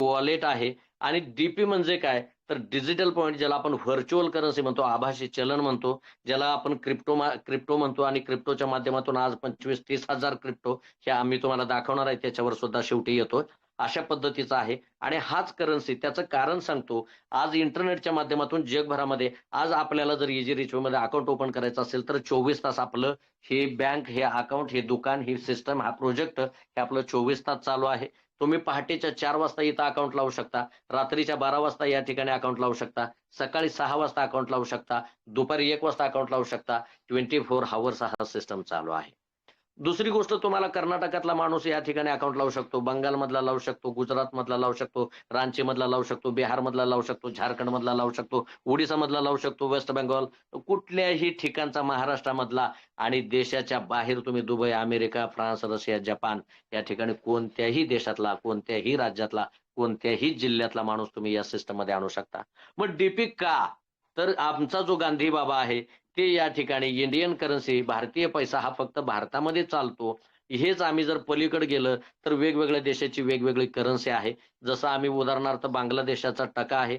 Wallet आहे. आणि DP म्हणजे काय, तर डिजिटल पॉइंट ज्याला आपण व्हर्च्युअल करन्सी म्हणतो, आभासी चलन म्हणतो, ज्याला आपण क्रिप्टो म्हणतो आणि क्रिप्टोच्या माध्यमातून आज 25-30 हजार क्रिप्टो हे आम्ही तुम्हाला दाखवणार आहे, त्याच्यावर सुद्धा शेवटी येतो. अशा पद्धतीचा आहे आणि हाच करन्सी त्याचं कारण सांगतो. आज इंटरनेटच्या माध्यमातून जगभरामध्ये आज आपल्याला जर इझी रिचमध्ये अकाउंट ओपन करायचं असेल तर 24 तास आपलं हे बँक, हे अकाउंट, हे दुकान, ही सिस्टम, हा प्रोजेक्ट हे आपलं 24 तास चालू आहे. तुम्ही पहाटेच्या 4 वाजता इथं अकाउंट लावू शकता, रात्रीच्या 12 वाजता या ठिकाणी अकाउंट लावू शकता, सकाळी 6 वाजता अकाउंट लावू शकता, दुपारी 1 वाजता अकाउंट लावू शकता. 24 हॉवर्स हा सिस्टम चालू आहे. दुसरी गोष्ट, तुम्हाला कर्नाटकातला माणूस या ठिकाणी अकाउंट लावू शकतो, बंगालमधला लावू शकतो, गुजरातमधला लावू शकतो, रांचीमधला लावू शकतो, बिहारमधला लावू शकतो, झारखंडमधला लावू शकतो, ओडिसामधला लावू शकतो, वेस्ट बेंगॉल, कुठल्याही ठिकाणचा, महाराष्ट्रामधला आणि देशाच्या बाहेर तुम्ही Dubai, America, France, Russia, Japan या ठिकाणी कोणत्याही देशातला, कोणत्याही राज्यातला, कोणत्याही जिल्ह्यातला माणूस तुम्ही या सिस्टम मध्ये आणू शकता. मग डीपी का? तर आमचा जो गांधी बाबा आहे ते या ठिकाणी इंडियन करन्सी, भारतीय पैसा हा फक्त भारतामध्ये चालतो. हेच आम्ही जर पलीकडे गेलं तर वेगवेगळ्या देशाची वेगवेगळी करन्सी आहे. जसं आम्ही उदाहरणार्थ बांगलादेशाचा टका आहे,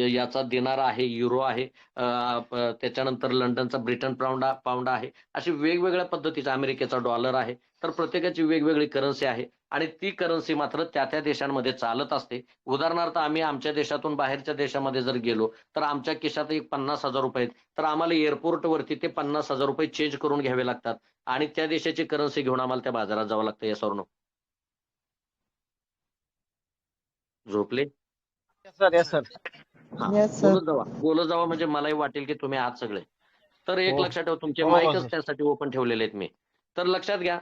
याचा दिनार आहे, युरो आहे, त्याच्यानंतर लंडनचा ब्रिटन पाऊंड आहे. अशी वेगवेगळ्या पद्धतीचा, अमेरिकेचा डॉलर आहे. तर प्रत्येकाची वेगवेगळी करन्सी आहे आणि ती करन्सी मात्र त्या त्या देशांमध्ये चालत असते. उदाहरणार्थ आम्ही आमच्या देशातून बाहेरच्या देशामध्ये जर गेलो तर आमच्या खिशात एक 50,000 रुपये आहेत, तर आम्हाला एअरपोर्टवरती ते 50,000 रुपये चेंज करून घ्यावे लागतात आणि त्या देशाची करन्सी घेऊन आम्हाला त्या बाजारात जावं लागतं. Yes or no? झोपले? Sir yes sir. हा, येस सर. बोलत जावा म्हणजे मलाही वाटेल की तुम्ही आहात सगळे. तर एक हो. लक्षात ठेवा, तुमचे हो, माईकच सर. त्यासाठी ओपन ठेवलेले आहेत मी. तर लक्षात घ्या,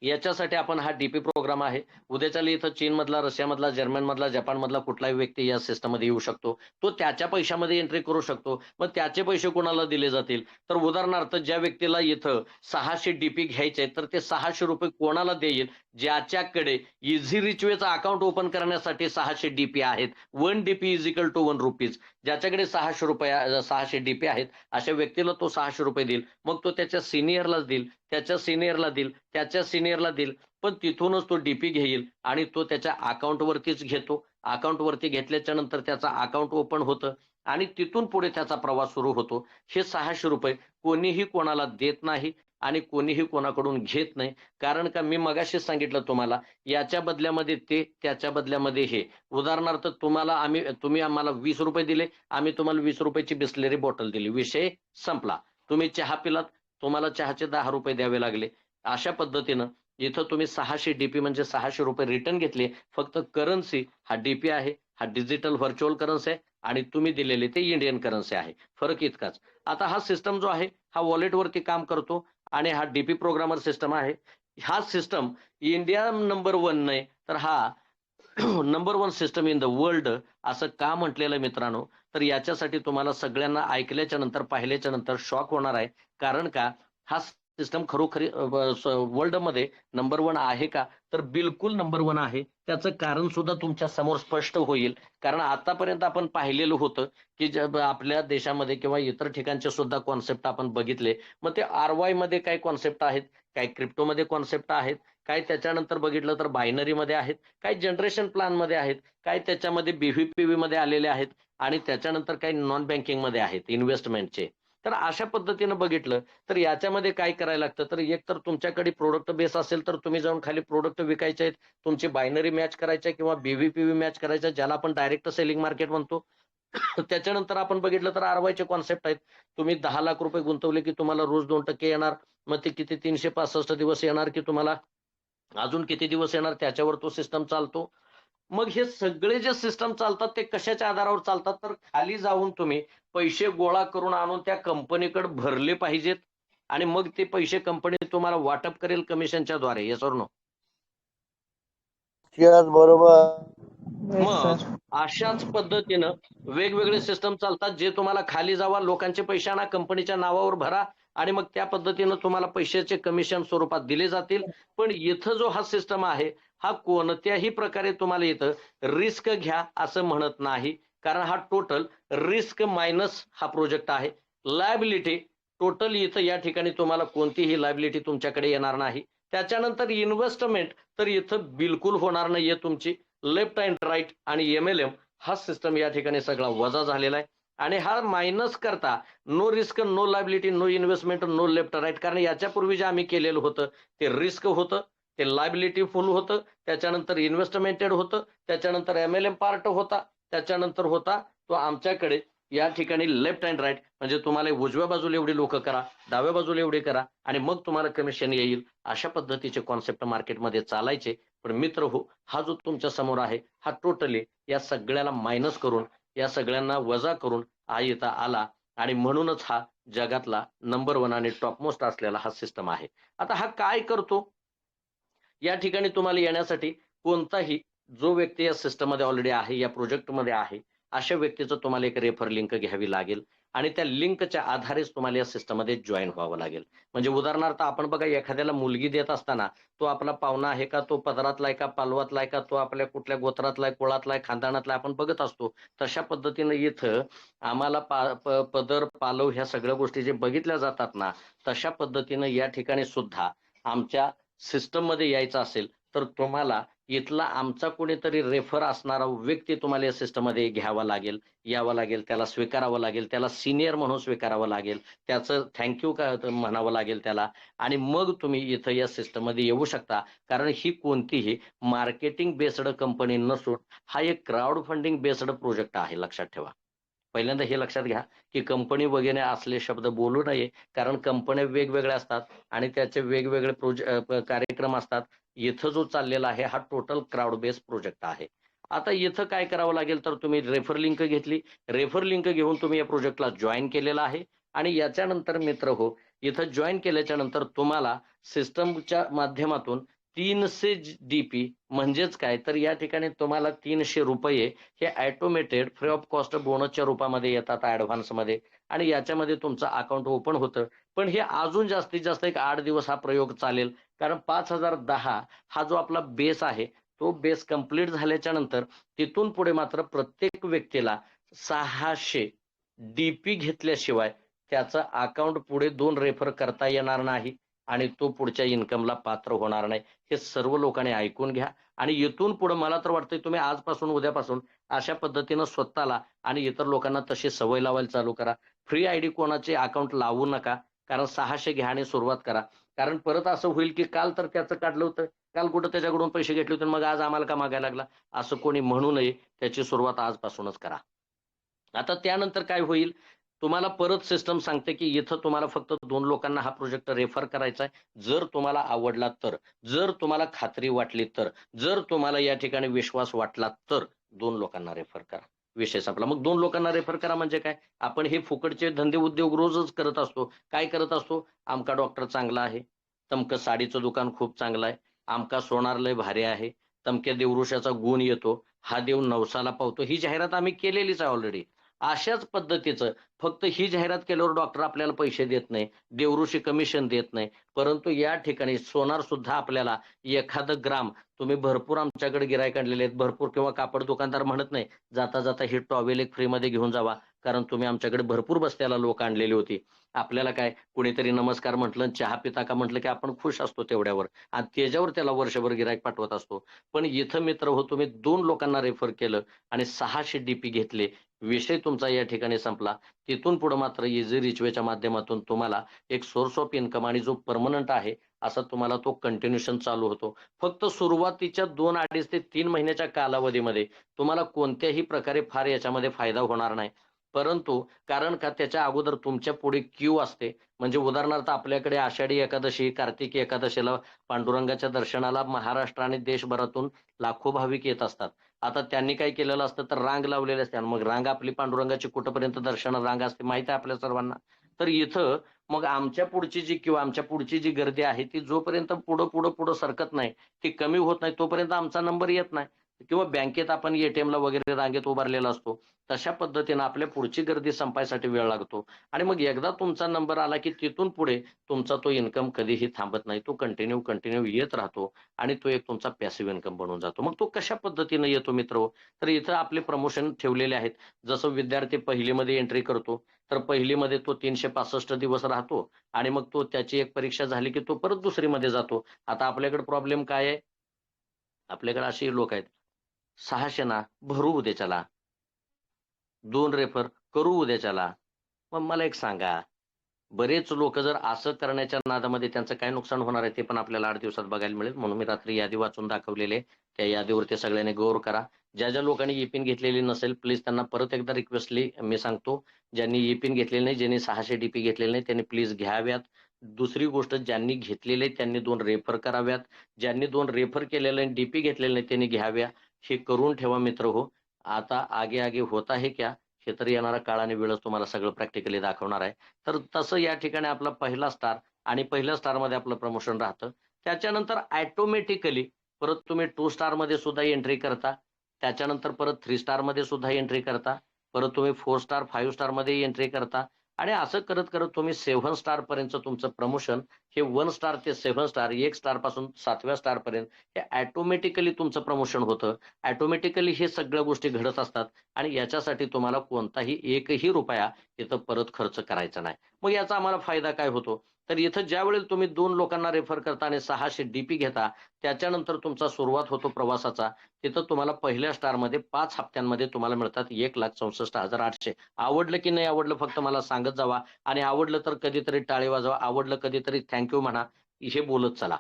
याच्यासाठी आपण हा डीपी प्रोग्राम आहे. उद्याच्याला इथं चीनमधला, रशियामधला, जर्मनमधला, जपानमधला कुठलाही व्यक्ती या सिस्टममध्ये येऊ शकतो. तो त्याच्या पैशामध्ये एंट्री करू शकतो. मग त्याचे पैसे कोणाला दिले जातील? तर उदाहरणार्थ ज्या व्यक्तीला इथं 600 डीपी घ्यायचे तर ते 600 रुपये कोणाला देईल? ज्याच्याकडे इझी रिचवेचं अकाउंट ओपन करण्यासाठी 600 डीपी आहेत. 1 DP is equal to 1 rupees. ज्याच्याकडे 600 डीपी आहेत अशा व्यक्तीला तो 600 रुपये देईल. मग तो त्याच्या सिनियरलाच देईल, त्याच्या सिनियरला देईल, त्याच्या सिनियरला देईल. पण तिथूनच तो डीपी घेईल आणि तो त्याच्या अकाउंटवरतीच घेतो. अकाउंटवरती घेतल्याच्या नंतर त्याचा अकाउंट ओपन होतं आणि तिथून पुढे त्याचा प्रवास सुरू होतो. हे 600 रुपये कोणीही कोणाला देत नाही आणि कोणीही कोणाकडून घेत नाही. कारण का, मी मगाशीच सांगितलं तुम्हाला, याच्या बदल्यामध्ये ते, त्याच्या बदल्यामध्ये हे. उदाहरणार्थ तुम्ही आम्हाला 20 रुपये दिले, आम्ही तुम्हाला 20 रुपयाची बिस्लेरी बॉटल दिली, विषय संपला. तुम्ही चहा पिलात, तुम्हाला चहाचे 10 रुपये द्यावे लागले. अशा पद्धतीनं इथं तुम्ही 600 डीपी म्हणजे 600 रुपये रिटर्न घेतले. फक्त करन्सी हा डीपी आहे, हा डिजिटल व्हर्च्युअल करन्सी आहे आणि तुम्ही दिलेले ते इंडियन करन्सी आहे. फरक इतकाच. आता हा सिस्टम जो आहे हा वॉलेटवरती काम करतो आणि हा डीपी प्रोग्रामर सिस्टम आहे. हा सिस्टम इंडिया नंबर 1 नाही तर हा number 1 system in the world असं का म्हटलेलं मित्रांनो? तर याच्यासाठी तुम्हाला सगळ्यांना ऐकल्याच्या नंतर, पाहिल्याच्या नंतर शॉक होणार आहे. कारण का, हा सिस्टम खरोखरी वर्ल्ड मध्ये नंबर 1 आहे का? तर बिलकुल नंबर 1 आहे. त्याचं कारण सुद्धा तुमच्या समोर स्पष्ट होईल. कारण आतापर्यंत आपण पाहिलेलं होतं की आपल्या देशामध्ये किंवा इतर ठिकाणचे सुद्धा कॉन्सेप्ट आपण बघितले. मग ते RY मध्ये काही कॉन्सेप्ट आहेत, काही क्रिप्टोमध्ये कॉन्सेप्ट आहेत, काही त्याच्यानंतर बघितलं तर बायनरीमध्ये आहेत, काही जनरेशन प्लॅनमध्ये आहेत, काही त्याच्यामध्ये BVPV मध्ये आलेले आहेत आणि त्याच्यानंतर काही नॉन बँकिंगमध्ये आहेत इन्व्हेस्टमेंटचे. तर अशा पद्धतीनं बघितलं तर याच्यामध्ये काय करायला लागतं, तर एक तर तुमच्याकडे प्रोडक्ट बेस असेल तर तुम्ही जाऊन खाली प्रोडक्ट विकायचे आहेत, तुमची बायनरी मॅच करायच्या किंवा BVPV मॅच करायच्या, ज्याला आपण डायरेक्ट सेलिंग मार्केट म्हणतो. त्याच्यानंतर आपण बघितलं तर RY कॉन्सेप्ट आहेत. तुम्ही 10 लाख रुपये गुंतवले की तुम्हाला रोज 2% येणार. मग ते किती 365 दिवस येणार की तुम्हाला अजून किती दिवस येणार, त्याच्यावर तो सिस्टम चालतो. मग हे सगळे जे सिस्टम चालतात ते कशाच्या आधारावर चालतात, तर खाली जाऊन तुम्ही पैसे गोळा करून आणून त्या कंपनीकडे भरले पाहिजेत आणि मग ते पैसे कंपनी तुम्हाला वाटप करेल कमिशनच्या द्वारे. Yes or no? यस बरोबर. येस मग सर. अशाच पद्धतीनं वेगवेगळे सिस्टम चालतात, जे तुम्हाला खाली जावा, लोकांचे पैसे आणा, कंपनीच्या नावावर भरा आणि मग त्या पद्धतीनं तुम्हाला पैशाचे कमिशन स्वरूपात दिले जातील. पण इथं जो हा सिस्टम आहे हा कोणत्याही प्रकारे तुम्हाला इथं रिस्क घ्या असं म्हणत नाही. कारण हा टोटल रिस्क मायनस हा प्रोजेक्ट आहे. लायबिलिटी टोटल इथं या ठिकाणी तुम्हाला कोणतीही लायबिलिटी तुमच्याकडे येणार नाही. त्याच्यानंतर इन्व्हेस्टमेंट तर इथं बिलकुल होणार नाहीये तुमची. लेफ्ट अँड राईट आणि MLM हा सिस्टम या ठिकाणी सगळा वजा झालेला आहे. आणि हा मायनस करता no risk, no liability, no investment, no left right. कारण याच्यापूर्वी जे आम्ही केलेलं होतं ते रिस्क होतं, ते लायबिलिटी फुल होतं, त्याच्यानंतर इन्व्हेस्टमेंटेड होतं, त्याच्यानंतर MLM पार्ट होता, त्याच्यानंतर होता तो आमच्याकडे या ठिकाणी लेफ्ट अँड राईट. म्हणजे तुम्हाला उजव्या बाजूला एवढी लोक करा, डाव्या बाजूला एवढे करा आणि मग तुम्हाला कमिशन येईल. अशा पद्धतीचे कॉन्सेप्ट मार्केटमध्ये चालायचे. पण मित्र हो, हा जो तुमच्या समोर आहे हा टोटली या सगळ्याला मायनस करून, या सगळ्यांना वजा करून हा इथं आला आणि म्हणूनच हा जगातला नंबर 1 आणि टॉप मोस्ट असलेला हा सिस्टम आहे. आता हा काय करतो? या ठिकाणी तुम्हाला येण्यासाठी कोणताही जो व्यक्ती या सिस्टममध्ये ऑलरेडी आहे, या प्रोजेक्टमध्ये आहे, अशा व्यक्तीचं तुम्हाला एक रेफर लिंक घ्यावी लागेल आणि त्या लिंकच्या आधारेच तुम्हाला या सिस्टममध्ये जॉइन व्हावं लागेल. म्हणजे उदाहरणार्थ आपण बघा एखाद्याला मुलगी देत असताना तो आपला पाहुणा आहे का, तो पदरातला आहे का, पालवातला आहे का, तो आपल्या कुठल्या गोत्रातला आहे, कुळातला आहे, खानदानातला आहे, आपण बघत असतो. तशा पद्धतीनं इथं आम्हाला पदर, पालव ह्या सगळ्या गोष्टी जे बघितल्या जातात ना, तशा पद्धतीनं या ठिकाणी सुद्धा आमच्या सिस्टममध्ये यायचं असेल तर तुम्हाला इथला आमचा कोणीतरी रेफर असणारा व्यक्ती तुम्हाला या सिस्टममध्ये घ्यावा लागेल, यावं लागेल, त्याला स्वीकारावं लागेल, त्याला सिनियर म्हणून स्वीकारावं लागेल, त्याचं थँक्यू म्हणावं लागेल त्याला आणि मग तुम्ही इथं या सिस्टममध्ये येऊ शकता. कारण ही कोणतीही मार्केटिंग बेस्ड कंपनी नसून हा एक क्राऊड फंडिंग बेस्ड प्रोजेक्ट आहे, लक्षात ठेवा. पहिल्यांदा हे लक्षात घ्या की कंपनी वगैरे असले शब्द बोलू नये. कारण कंपन्या वेगवेगळ्या असतात आणि त्याचे वेगवेगळे कार्यक्रम असतात. इथं जो चाललेला आहे हा टोटल क्राऊड बेस्ड प्रोजेक्ट आहे. आता इथं काय करावं लागेल तर तुम्ही रेफर लिंक घेतली, रेफर लिंक घेऊन तुम्ही या प्रोजेक्टला जॉईन केलेला आहे आणि याच्यानंतर मित्र हो, इथं जॉईन केल्याच्या नंतर तुम्हाला सिस्टमच्या माध्यमातून 300 DP म्हणजेच काय तर या ठिकाणी तुम्हाला ₹300 हे ऑटोमेटेड फ्री ऑफ कॉस्ट बोनसच्या रूपामध्ये येतात ॲडव्हान्समध्ये आणि याच्यामध्ये तुमचं अकाउंट ओपन होतं. पण हे अजून जास्तीत जास्त एक 8 दिवस हा प्रयोग चालेल. कारण 5010 हा जो आपला बेस आहे, तो बेस कंप्लीट झाल्याच्या नंतर तिथून पुढे मात्र प्रत्येक व्यक्तीला 600 DP घेतल्याशिवाय त्याचं अकाउंट पुढे 2 रेफर करता येणार नाही आणि तो पुढच्या इन्कमला पात्र होणार नाही. हे सर्व लोकांनी ऐकून घ्या आणि इथून पुढे मला तर वाटतंय तुम्ही आजपासून, उद्यापासून अशा पद्धतीनं स्वतःला आणि इतर लोकांना तशी सवय लावायला चालू करा. फ्री आयडी कोणाचे अकाउंट लावू नका. कारण 600 घ्या आणि सुरुवात करा. कारण परत असं होईल की काल तर त्याचं काढलं होतं, काल कुठं त्याच्याकडून पैसे घेतले होते, मग आज आम्हाला का मागायला लागला? असं कोणी म्हणू नये. त्याची सुरुवात आजपासूनच करा. आता त्यानंतर काय होईल? तुम्हाला परत सिस्टम सांगते की इथं तुम्हाला फक्त 2 लोकांना हा प्रोजेक्ट रेफर करायचा आहे. जर तुम्हाला आवडला तर, जर तुम्हाला खात्री वाटली तर, जर तुम्हाला या ठिकाणी विश्वास वाटला तर 2 लोकांना रेफर करा. विषय संपला. मग 2 लोकांना रेफर करा म्हणजे काय? आपण हे फुकटचे धंदे उद्योग रोजच करत असतो. काय करत असतो? अमका डॉक्टर चांगला आहे, तमकं साडीचं दुकान खूप चांगलं आहे, अमका सोनार लय भारी आहे, तमक्या देवऋषाचा गुण येतो, हा देव नवसाला पावतो. ही जाहिरात आम्ही केलेलीच आहे ऑलरेडी. अशाच पद्धतीचं फक्त ही जाहिरात केल्यावर डॉक्टर आपल्याला पैसे देत नाही, देवऋषी कमिशन देत नाही. परंतु या ठिकाणी सोनार सुद्धा आपल्याला एखादं ग्राम तुम्ही भरपूर आमच्याकडे गिराईक आणलेले आहेत, भरपूर किंवा कापड दुकानदार म्हणत नाही, जाता जाता ही टॉवेल एक फ्रीमध्ये घेऊन जावा. कारण तुम्ही आमच्याकडे भरपूर बस्त्याला लोक आणलेली होती. आपल्याला काय कुणीतरी नमस्कार म्हटलं, चहा पिता का म्हटलं की आपण खुश असतो तेवढ्यावर आणि त्याच्यावर त्याला वर्षभर गिराईक पाठवत असतो. पण इथं मित्र हो, तुम्ही 2 लोकांना रेफर केलं आणि 600 DP घेतले. विषय तुमचा या ठिकाणी संपला. तिथून पुढे मात्र इझी रिचवेच्या माध्यमातून तुम्हाला एक सोर्स ऑफ इन्कम आणि जो पर्मनंट आहे असा तुम्हाला तो कंटिन्यूशन चालू होतो. फक्त सुरुवातीच्या 2 अडीच ते 3 महिन्याच्या कालावधीमध्ये तुम्हाला कोणत्याही प्रकारे फार याच्यामध्ये फायदा होणार नाही. परंतु कारण का त्याच्या अगोदर तुमच्या पुढे क्यू असते. म्हणजे उदाहरणार्थ आपल्याकडे आषाढी एकादशी, कार्तिकी एकादशीला पांडुरंगाच्या दर्शनाला महाराष्ट्र आणि देशभरातून लाखो भाविक येत असतात. आता त्यांनी काय केलेलं असतं तर रांग लावलेली असते आणि मग रांग आपली पांडुरंगाची कुठपर्यंत दर्शन रांग असते माहिती आहे आपल्या सर्वांना. तर इथं मग आमच्या पुढची जी किंवा आमच्या पुढची जी गर्दी आहे ती जोपर्यंत पुढं पुढं पुढं सरकत नाही, ती कमी होत नाही तोपर्यंत आमचा नंबर येत नाही. किंवा बँकेत आपण ATMला वगैरे रांगेत उभारलेला असतो. तशा पद्धतीनं आपल्या पुढची गर्दी संपायसाठी वेळ लागतो आणि मग एकदा तुमचा नंबर आला की तिथून पुढे तुमचा तो इन्कम कधीही थांबत नाही. तो कंटिन्यू येत राहतो आणि तो एक तुमचा पॅसिव्ह इन्कम बनून जातो. मग तो कशा पद्धतीने येतो मित्र? तर इथं आपले प्रमोशन ठेवलेले आहेत. जसं विद्यार्थी पहिलीमध्ये एंट्री करतो, तर पहिलीमध्ये तो 365 दिवस राहतो आणि मग तो त्याची एक परीक्षा झाली की तो परत दुसरीमध्ये जातो. आता आपल्याकडे प्रॉब्लेम काय आहे? आपल्याकडे अशी लोक आहेत 600 ना भरू उद्याच्याला, 2 रेफर करू उद्याच्याला. मग मला एक सांगा, बरेच लोक जर असं करण्याच्या नादामध्ये त्यांचं काय नुकसान होणार आहे ते पण आपल्याला 8 दिवसात बघायला मिळेल. म्हणून मी रात्री यादी वाचून दाखवलेली आहे. त्या यादीवरती सगळ्यांनी गौर करा. ज्या ज्या लोकांनी ई-पिन घेतलेली नसेल प्लीज त्यांना परत एकदा रिक्वेस्टली मी सांगतो, ज्यांनी ई-पिन घेतलेली नाही, ज्यांनी 600 डीपी घेतलेले नाही त्यांनी प्लीज घ्याव्यात. दुसरी गोष्ट, ज्यांनी घेतलेले त्यांनी 2 रेफर कराव्यात. ज्यांनी 2 रेफर केलेले आणि डीपी घेतलेले नाही त्यांनी घ्याव्या. हे करून ठेवा मित्र हो. आता आगे आगे होता है क्या, हे तर येणारा काळ आणि वेळच तुम्हाला सगळं प्रॅक्टिकली दाखवणार आहे. तर तसं या ठिकाणी आपला पहिला स्टार आणि पहिल्या स्टारमध्ये आपलं प्रमोशन राहतं. त्याच्यानंतर ऑटोमॅटिकली परत तुम्ही 2 स्टारमध्ये सुद्धा एंट्री करता. त्याच्यानंतर परत 3 स्टारमध्ये सुद्धा एंट्री करता. परत तुम्ही 4 स्टार, 5 स्टारमध्ये एंट्री करता आणि असं करत करत तुम्ही 7 स्टार पर्यंत तुमचं प्रमोशन हे 1 स्टार ते 7 स्टार, 1 स्टार पासून 7व्या स्टार पर्यंत हे ऑटोमॅटिकली तुमचं प्रमोशन होतं. ऑटोमॅटिकली हे सगळ्या गोष्टी घडत असतात आणि याच्यासाठी तुम्हाला कोणताही एकही रुपया इथं परत खर्च करायचा नाही. मग याचा आम्हाला फायदा काय होतो, तर इथं ज्यावेळेला तुम्ही 2 लोकांना रेफर करता आणि 600 डीपी घेता, त्याच्यानंतर तुमचा सुरुवात होतो प्रवासाचा. तिथं तुम्हाला पहिल्या स्टारमध्ये 5 हप्त्यांमध्ये तुम्हाला मिळतात 1,64,800. आवडलं की नाही आवडलं फक्त मला सांगत जावा आणि आवडलं तर कधीतरी टाळी वाजवा, आवडलं कधीतरी थँक म्हणा, हे बोलत चला.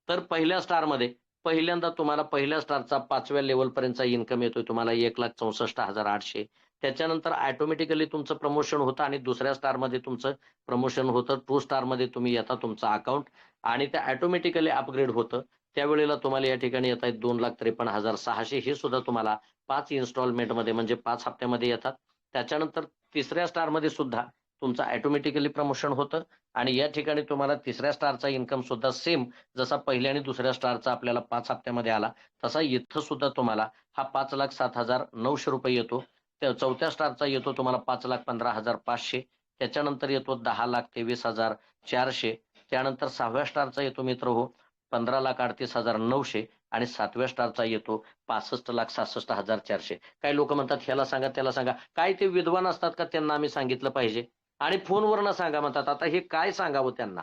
तर पहिल्या स्टारमध्ये पहिल्यांदा तुम्हाला पहिल्या स्टारचा 5व्या लेव्हलपर्यंतचा इन्कम येतोय तुम्हाला 1,64,800. त्याच्यानंतर ऑटोमॅटिकली तुमचं प्रमोशन होतं आणि दुसऱ्या स्टारमध्ये तुमचं प्रमोशन होतं. 2 स्टारमध्ये तुम्ही येता तुमचं अकाउंट आणि ते ऑटोमॅटिकली अपग्रेड होतं. त्यावेळेला तुम्हाला या ठिकाणी येत आहेत 2,53,600. हे सुद्धा तुम्हाला 5 इन्स्टॉलमेंटमध्ये म्हणजे 5 हप्त्यामध्ये येतात. त्याच्यानंतर तिसऱ्या स्टारमध्ये सुद्धा तुमचं ऑटोमॅटिकली प्रमोशन होतं आणि या ठिकाणी तुम्हाला तिसऱ्या स्टारचा इन्कम सुद्धा सेम जसा पहिल्या आणि दुसऱ्या स्टारचा आपल्याला 5 हप्त्यामध्ये आला, तसा इथं सुद्धा तुम्हाला हा 5,07,900 येतो. त्या चौथ्या स्टारचा येतो तुम्हाला 5,15,500. त्याच्यानंतर येतो 10,23,400. त्यानंतर 6व्या स्टारचा येतो मित्रहो 15,38,900 आणि 7व्या स्टारचा येतो 65,66,400. काही लोक म्हणतात ह्याला सांगा त्याला सांगा. काय ते विद्वान असतात का त्यांना आम्ही सांगितलं पाहिजे आणि फोनवरनं सांगा म्हणतात. आता हे काय सांगावं त्यांना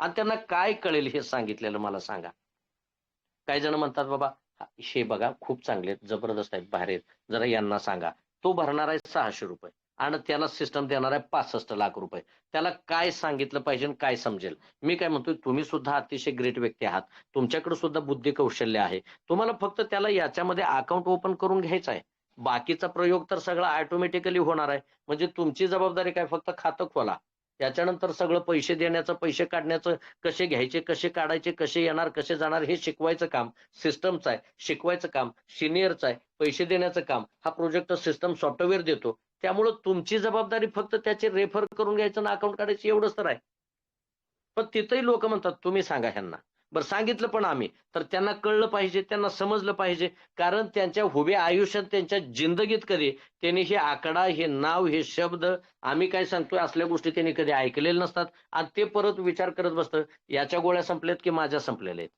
आणि त्यांना काय कळेल हे सांगितलेलं मला सांगा. काही जण म्हणतात बाबा हे बघा खूप चांगले आहेत, जबरदस्त आहेत, भारी आहेत, जरा यांना सांगा. तो भरणार आहे 600 रुपये आणि त्याला सिस्टम देणार आहे 65 लाख रुपये. त्याला काय सांगितलं पाहिजे आणि काय समजेल. मी काय म्हणतोय, तुम्ही सुद्धा अतिशय ग्रेट व्यक्ती आहात, तुमच्याकडे सुद्धा बुद्धी कौशल्य आहे. तुम्हाला फक्त त्याला याच्यामध्ये अकाउंट ओपन करून घ्यायचं आहे. बाकीचा प्रयोग तर सगळा ऑटोमॅटिकली होणार आहे. म्हणजे तुमची जबाबदारी काय, फक्त खातं खोला. त्याच्यानंतर सगळं पैसे देण्याचं, पैसे काढण्याचं, कसे घ्यायचे, कसे काढायचे, कसे येणार, कसे जाणार हे शिकवायचं काम सिस्टमचं आहे. शिकवायचं काम सिनियरचं आहे. पैसे देण्याचं काम हा प्रोजेक्ट सिस्टम सॉफ्टवेअर देतो. त्यामुळं तुमची जबाबदारी फक्त त्याचे रेफर करून घ्यायचं ना अकाउंट काढायचं एवढंच तर आहे. पण तिथंही लोक म्हणतात तुम्ही सांगा ह्यांना. बरं सांगितलं पण आम्ही, तर त्यांना कळलं पाहिजे, त्यांना समजलं पाहिजे. कारण त्यांच्या उभ्या आयुष्यात, त्यांच्या जिंदगीत कधी त्यांनी हे आकडा, हे नाव, हे शब्द आम्ही काय सांगतोय असल्या गोष्टी त्यांनी कधी ऐकलेल्या नसतात आणि ते परत विचार करत बसतं, याच्या गोळ्या संपल्यात की माझ्या संपलेल्या आहेत.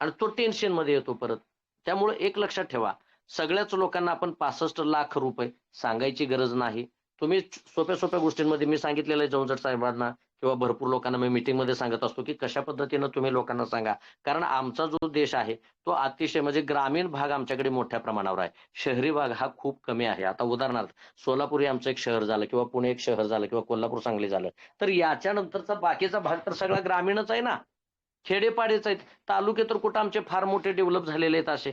आणि तो टेन्शनमध्ये येतो परत. त्यामुळे एक लक्षात ठेवा, सगळ्याच लोकांना आपण 65 लाख रुपये सांगायची गरज नाही. तुम्ही सोप्या-सोप्या गोष्टींमध्ये मी सांगितलेलं आहे जवळजट साहेबांना किंवा भरपूर लोकांना मी मीटिंगमध्ये सांगत असतो, की कशा पद्धतीनं तुम्ही लोकांना सांगा. कारण आमचा जो देश आहे, तो अतिशय म्हणजे ग्रामीण भाग आमच्याकडे मोठ्या प्रमाणावर आहे. शहरी भाग हा खूप कमी आहे. आता उदाहरणार्थ सोलापूर हे आमचं एक शहर झालं किंवा पुणे एक शहर झालं किंवा कोल्हापूर सांगली झालं. तर याच्यानंतरचा बाकीचा भाग तर सगळा ग्रामीणच आहे ना. खेडेपाडेच आहेत. तालुके तर कुठं आमचे फार मोठे डेव्हलप झालेले आहेत असे.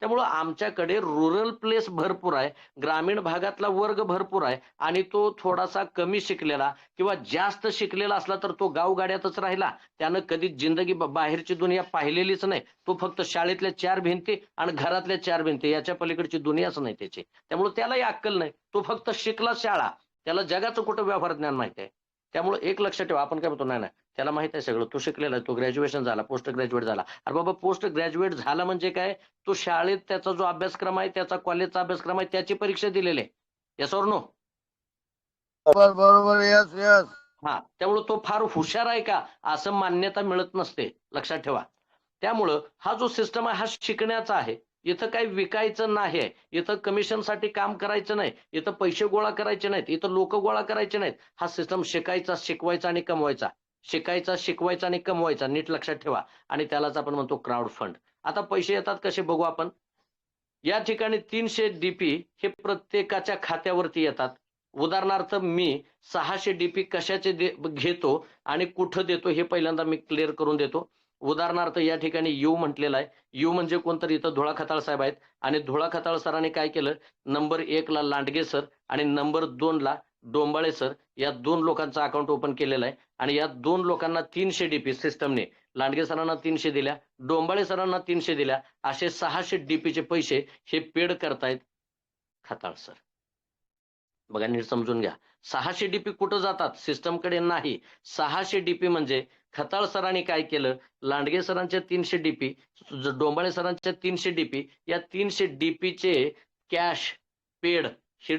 त्यामुळं आमच्याकडे रुरल प्लेस भरपूर आहे. ग्रामीण भागातला वर्ग भरपूर आहे आणि तो थोडासा कमी शिकलेला किंवा जास्त शिकलेला असला तर तो गावगाड्यातच राहिला. त्यानं कधी जिंदगी बाहेरची दुनिया पाहिलेलीच नाही. तो फक्त शाळेतल्या 4 भिंती आणि घरातल्या 4 भिंती याच्या पलीकडची दुनियाच नाही त्याची. त्यामुळे त्यालाही अक्कल नाही. तो फक्त शिकला शाळा. त्याला जगाचं कुठं व्यवहार ज्ञान माहिती आहे. त्यामुळे एक लक्षात ठेवा, आपण काय म्हणतो नाही, नाही त्याला माहित आहे सगळं. तो शिकलेला आहे. तो ग्रॅज्युएशन झाला, पोस्ट ग्रॅज्युएट झाला. अरे बाबा पोस्ट ग्रॅज्युएट झाला म्हणजे काय? तो शाळेत त्याचा जो अभ्यासक्रम आहे, त्याचा कॉलेजचा अभ्यासक्रम आहे, त्याची परीक्षा दिलेली आहे. Yes or no? बरोबर बरोबर यस यस. हां, त्यामुळे तो फार हुशार आहे का? असं मान्यता मिळत नसते. लक्षात ठेवा. त्यामुळं हा जो सिस्टम आहे हा शिकण्याचा आहे. इथं काही विकायचं नाही आहे. इथं कमिशनसाठी काम करायचं नाही. इथं पैसे गोळा करायचे नाहीत. इथं लोकं गोळा करायचे नाहीत. हा सिस्टम शिकायचा, शिकवायचा आणि कमवायचा. शिकायचा, शिकवायचा आणि कमवायचा. नीट लक्षात ठेवा आणि त्यालाच आपण म्हणतो क्राउड फंड. आता पैसे येतात कसे बघू आपण. या ठिकाणी 300 डीपी हे प्रत्येकाच्या खात्यावरती येतात. उदाहरणार्थ मी 600 डीपी कशाचे घेतो आणि कुठं देतो हे पहिल्यांदा मी क्लिअर करून देतो. उदाहरणार्थ या ठिकाणी यू म्हटलेला आहे. यू म्हणजे कोणतरी इथं धुळा खताळ साहेब आहेत आणि धुळा खताळ सरांनी काय केलं, नंबर 1 ला लांडगे सर आणि नंबर 2 ला डोंबाळे सर या 2 लोकांचं अकाउंट ओपन केलेलं आहे आणि या 2 लोकांना 300 डीपी सिस्टमने लांडगे सरांना 300 दिल्या, डोंबाळे सरांना 300 दिल्या, असे 600 डीपीचे पैसे हे पेड करतायत खताळ सर. बघा नीट समजून घ्या. 600 डीपी कुठं जातात, सिस्टमकडे नाही. 600 डीपी म्हणजे खताळ सरांनी काय केलं, लांडगे सरांच्या 300 डीपी, डोंबाळे सरांच्या 300 डीपी, या 300 डीपीचे कॅश पेड हे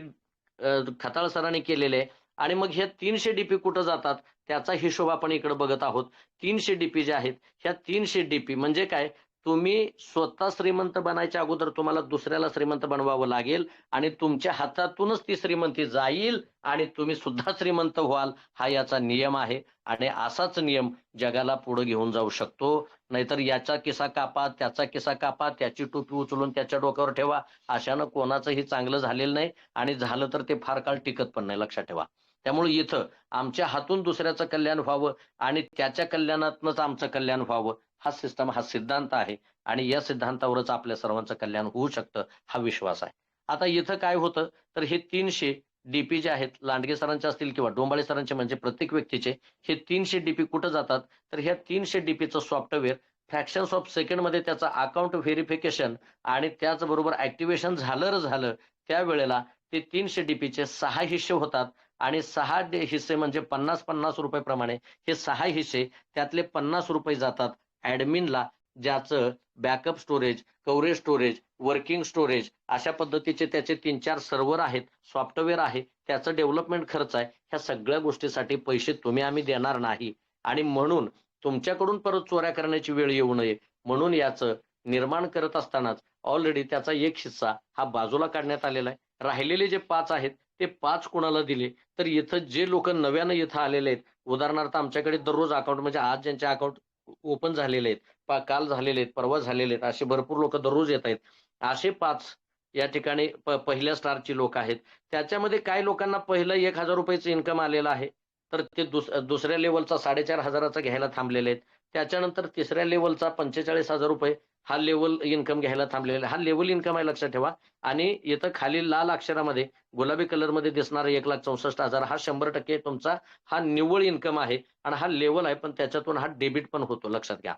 खताळ सरांनी केलेले आहे आणि मग ह्या 300 डीपी कुठं जातात त्याचा हिशोब आपण इकडे बघत आहोत. 300 डीपी जे आहेत ह्या 300 डीपी म्हणजे काय, तुम्ही स्वतः श्रीमंत बनायच्या अगोदर तुम्हाला दुसऱ्याला श्रीमंत बनवावं लागेल आणि तुमच्या हातातूनच ती श्रीमंती जाईल आणि तुम्ही सुद्धा श्रीमंत व्हाल, हा याचा नियम आहे. आणि असाच नियम जगाला पुढे घेऊन जाऊ शकतो. नाहीतर याचा किस्सा कापा, त्याचा किस्सा कापा, त्याची टोपी उचलून त्याच्या डोक्यावर ठेवा, अशानं कोणाचंही चांगलं झालेलं नाही आणि झालं तर ते फार काळ टिकत पण नाही, लक्षात ठेवा. त्यामुळे इथं आमच्या हातून दुसऱ्याचं कल्याण व्हावं आणि त्याच्या कल्याणातनंच आमचं कल्याण व्हावं, हा सिस्टम, हा सिद्धांत आहे आणि या सिद्धांतावरच आपल्या सर्वांचं कल्याण होऊ शकतं, हा विश्वास आहे. आता इथं काय होतं, तर हे 300 डीपी जे आहेत लांडगे सरांचे असतील किंवा डोंबाळे सरांचे, म्हणजे प्रत्येक व्यक्तीचे हे 300 डीपी कुठं जातात, तर ह्या 300 डीपीचं सॉफ्टवेअर फ्रॅक्शन्स ऑफ सेकंडमध्ये त्याचं अकाउंट व्हेरिफिकेशन आणि त्याचबरोबर ऍक्टिव्हेशन झालं त्यावेळेला ते 300 डीपीचे 6 हिस्से होतात आणि 6 हिस्से म्हणजे 50-50 रुपये प्रमाणे हे 6 हिस्से, त्यातले 50 रुपये जातात ऍडमिनला, ज्याचं backup storage, coverage storage, working storage अशा पद्धतीचे त्याचे 3-4 सर्व्हर आहेत, सॉफ्टवेअर आहे, त्याचं डेव्हलपमेंट खर्च आहे. ह्या सगळ्या गोष्टीसाठी पैसे तुम्ही आम्ही देणार नाही आणि म्हणून तुमच्याकडून परत चोऱ्या करण्याची वेळ येऊ नये म्हणून याचं निर्माण करत असतानाच ऑलरेडी त्याचा एक हिस्सा हा बाजूला काढण्यात आलेला आहे. राहिलेले जे 5 आहेत ते 5 कोणाला दिले, तर इथं जे लोक नव्यानं इथं आलेले आहेत, उदाहरणार्थ आमच्याकडे दररोज अकाउंट म्हणजे आज ज्यांचे अकाउंट ओपन झालेले आहेत, काल झालेले आहेत, परवा झालेले आहेत, असे भरपूर लोक दररोज येत आहेत. असे 5 या ठिकाणी पहिल्या स्टारची लोक आहेत. त्याच्यामध्ये काही लोकांना पहिलं 1,000 रुपयाचं इन्कम आलेलं आहे, तर ते दुसऱ्या लेवलचा 4,500चा घ्यायला थांबलेले आहेत. त्याच्यानंतर तिसऱ्या लेवलचा 45,000 रुपये हा लेवल इन्कम घ्यायला थांबलेला आहे. हा लेवल इन्कम आहे, लक्षात ठेवा. आणि इथं खाली लाल अक्षरामध्ये गुलाबी कलरमध्ये दिसणारा 1,64,000 हा 100% तुमचा हा निव्वळ इन्कम आहे आणि हा लेवल आहे, पण त्याच्यातून हा डेबिट पण होतो, लक्षात घ्या.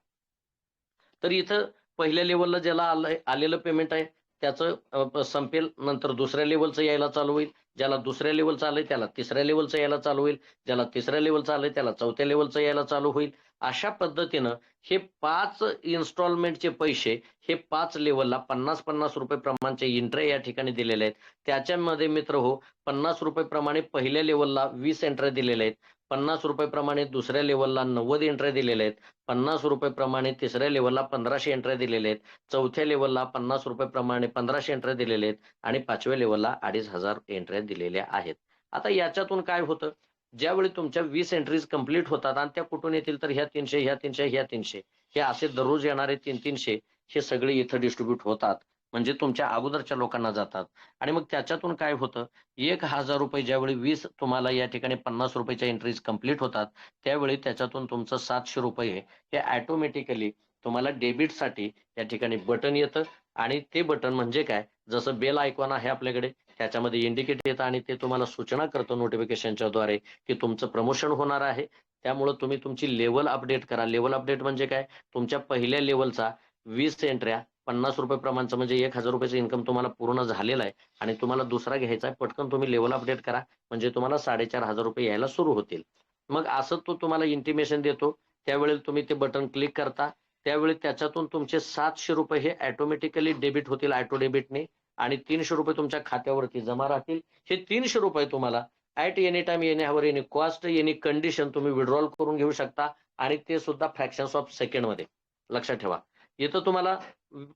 तर इथं पहिल्या लेवलला ज्याला आलेलं पेमेंट आहे त्याचं संपेल, नंतर दुसऱ्या लेवलचं यायला चालू होईल, ज्याला दुसऱ्या लेवलचं आलंय त्याला तिसऱ्या लेवलचं यायला चालू होईल, ज्याला तिसऱ्या लेवलचं आलंय त्याला चौथ्या लेवलचं यायला चालू होईल. अशा पद्धतीनं हे 5 इन्स्टॉलमेंटचे पैसे हे 5 लेवलला 50-50 रुपये प्रमाणचे एंट्री या ठिकाणी दिलेले आहेत. त्याच्यामध्ये मित्र हो, 50 रुपये प्रमाणे पहिल्या लेवलला 20 एंट्री दिलेल्या आहेत, 50 रुपये प्रमाणे दुसऱ्या लेवलला 90 एंट्री दिलेल्या आहेत, 50 रुपये प्रमाणे तिसऱ्या लेवलला 1500 एंट्री दिलेल्या आहेत, चौथ्या लेवलला 50 रुपये प्रमाणे 1500 एंट्री दिलेल्या आहेत आणि 5व्या लेवलला 2,500 एंट्री दिलेल्या आहेत. आता याच्यातून काय होतं, ज्यावेळी तुमच्या 20 एंट्रीज कंप्लीट होतात आणि त्या कुठून येतील, तर ह्या 300 ह्या 300 ह्या 300 हे असे दररोज येणारे 300 हे सगळे इथं डिस्ट्रीब्यूट होतात, म्हणजे तुमच्या अगोदरच्या लोकांना जातात. आणि मग त्याच्यातून काय होतं, 1,000 रुपये ज्यावेळी 20 तुम्हाला या ठिकाणी 50 रुपयाच्या एंट्रीज कंप्लीट होतात, त्यावेळी त्याच्यातून तुमचं 700 रुपये हे ऑटोमॅटिकली तुम्हाला डेबिटसाठी या ठिकाणी बटन येतं आणि ते बटन म्हणजे काय, जसं बेल आयकॉन आहे आपल्याकडे त्याच्यामध्ये इंडिकेट येतं आणि ते तुम्हाला सूचना करतं नोटिफिकेशनच्या द्वारे की तुमचं प्रमोशन होणार आहे. त्यामुळं तुम्ही तुमची लेवल अपडेट करा. लेवल अपडेट म्हणजे काय, तुमच्या पहिल्या लेवलचा 20 एंट्र्या 50 रुपये प्रमाणचं म्हणजे 1,000 रुपयाचं इन्कम तुम्हाला पूर्ण झालेलं आहे आणि तुम्हाला दुसरा घ्यायचा आहे, पटकन तुम्ही लेवल अपडेट करा, म्हणजे तुम्हाला 4,500 रुपये यायला सुरू होतील. मग असं तो तुम्हाला इंटिमेशन देतो, त्यावेळी तुम्ही ते बटन क्लिक करता, त्यावेळी त्याच्यातून तुमचे 700 रुपये हे ऑटोमॅटिकली डेबिट होतील ऑटो डेबिटने आणि 300 रुपये तुमच्या खात्यावरती जमा राहतील. हे 300 रुपये तुम्हाला ऍट एनी टाइम, येण्यावर एनी कॉस्ट, एनी कंडिशन तुम्ही विड्रॉल करून घेऊ शकता आणि ते सुद्धा फ्रॅक्शन्स ऑफ सेकंड मध्ये, लक्षात ठेवा. इथं तुम्हाला